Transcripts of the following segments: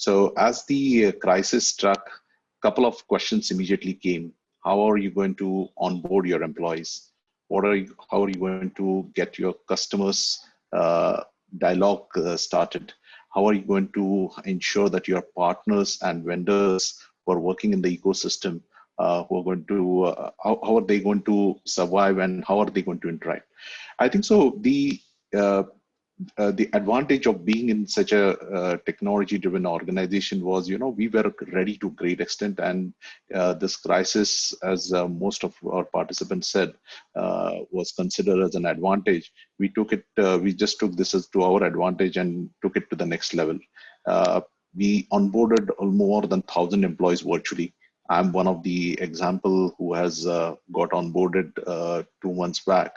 So as the crisis struck, a couple of questions immediately came. How are you going to onboard your employees? How are you going to get your customers dialogue started? How are you going to ensure that your partners and vendors who are working in the ecosystem, who are going to, how are they going to survive and how are they going to interact? I think so. The advantage of being in such a technology-driven organization was, we were ready to a great extent, and this crisis, as most of our participants said, was considered as an advantage. We took it. We just took this as to our advantage and took it to the next level. We onboarded more than 1,000 employees virtually. I'm one of the example who has got onboarded 2 months back.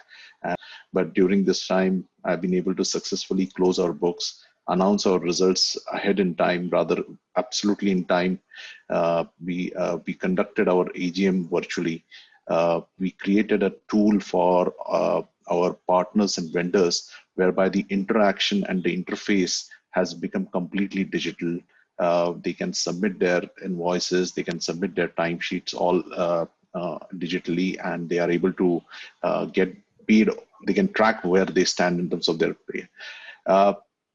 But during this time, I've been able to successfully close our books, announce our results ahead in time, rather absolutely in time. We conducted our AGM virtually. We created a tool for our partners and vendors, whereby the interaction and the interface has become completely digital. They can submit their invoices, they can submit their timesheets all digitally, and they are able to get paid. They can track where they stand in terms of their pay.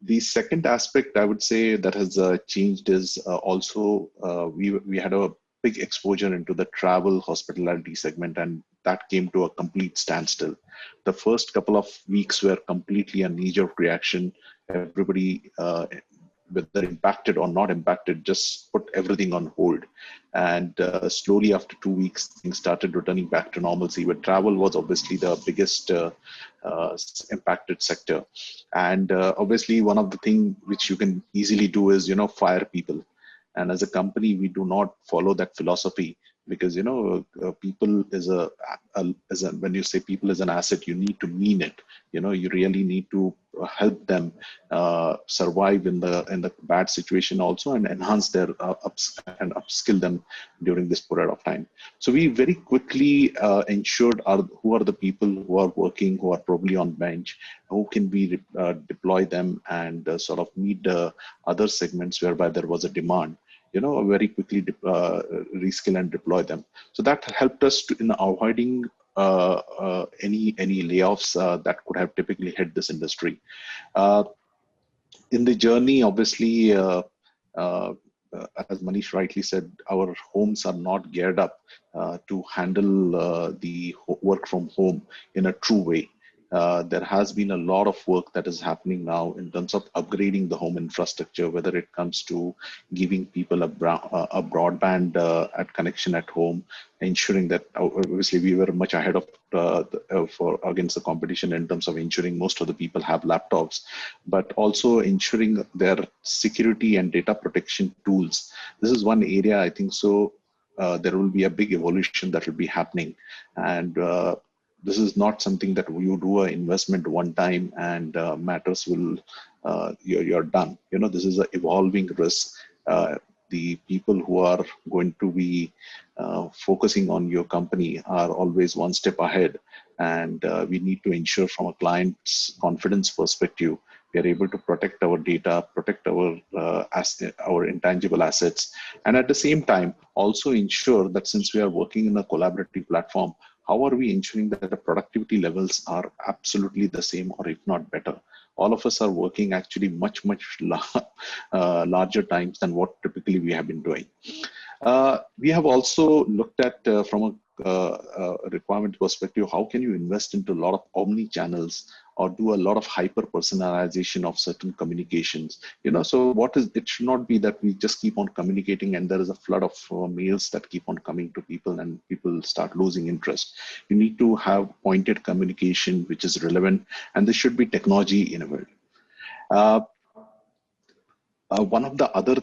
The second aspect I would say that has changed is also we had a big exposure into the travel hospitality segment, and that came to a complete standstill. The first couple of weeks were completely a knee-jerk reaction. Everybody, whether impacted or not impacted, just put everything on hold. And slowly after 2 weeks, things started returning back to normalcy, but travel was obviously the biggest impacted sector. And obviously one of the things which you can easily do is, fire people. And as a company, we do not follow that philosophy, because people is when you say people is an asset, you need to mean it. You really need to help them survive in the bad situation also, and enhance their upskill them during this period of time. So we very quickly ensured who are the people who are working, who are probably on bench, who can we deploy them and sort of meet the other segments whereby there was a demand. Very quickly reskill and deploy them. So that helped us in avoiding any layoffs that could have typically hit this industry. In the journey, obviously, as Manish rightly said, our homes are not geared up to handle the work from home in a true way. There has been a lot of work that is happening now in terms of upgrading the home infrastructure, whether it comes to giving people a broadband connection at home, ensuring that obviously we were much ahead of against the competition in terms of ensuring most of the people have laptops, but also ensuring their security and data protection tools. This is one area I think so. There will be a big evolution that will be happening, and this is not something that you do an investment one time and matters will, you're done. This is an evolving risk. The people who are going to be focusing on your company are always one step ahead. And we need to ensure from a client's confidence perspective, we are able to protect our data, protect our intangible assets. And at the same time, also ensure that since we are working in a collaborative platform, how are we ensuring that the productivity levels are absolutely the same, or if not better? All of us are working actually much larger times than what typically we have been doing. We have also looked at from a requirement perspective, how can you invest into a lot of omni channels or do a lot of hyper personalization of certain communications? So it should not be that we just keep on communicating and there is a flood of mails that keep on coming to people and people start losing interest. You need to have pointed communication which is relevant, and this should be technology enabled. One of the other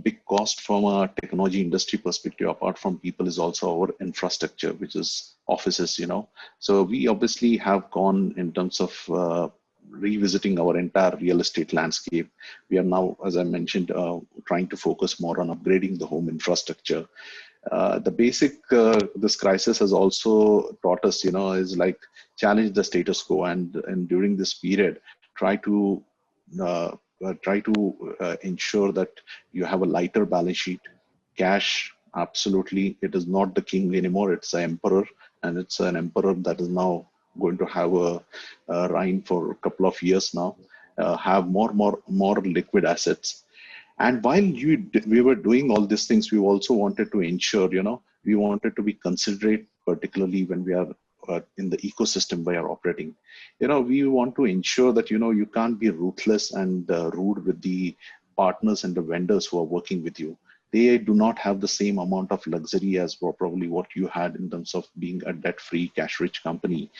big cost from a technology industry perspective, apart from people, is also our infrastructure, which is offices. So we obviously have gone in terms of revisiting our entire real estate landscape. We are now, as I mentioned, trying to focus more on upgrading the home infrastructure. The basic, this crisis has also taught us, is like challenge the status quo, and during this period, try to try to ensure that you have a lighter balance sheet. Cash, absolutely, it is not the king anymore. It's an emperor, and it's an emperor that is now going to have a reign for a couple of years now. Have more liquid assets. And while we were doing all these things, we also wanted to ensure, we wanted to be considerate, particularly when we are in the ecosystem we are operating. We want to ensure that, you can't be ruthless and rude with the partners and the vendors who are working with you. They do not have the same amount of luxury as probably what you had in terms of being a debt-free, cash-rich company.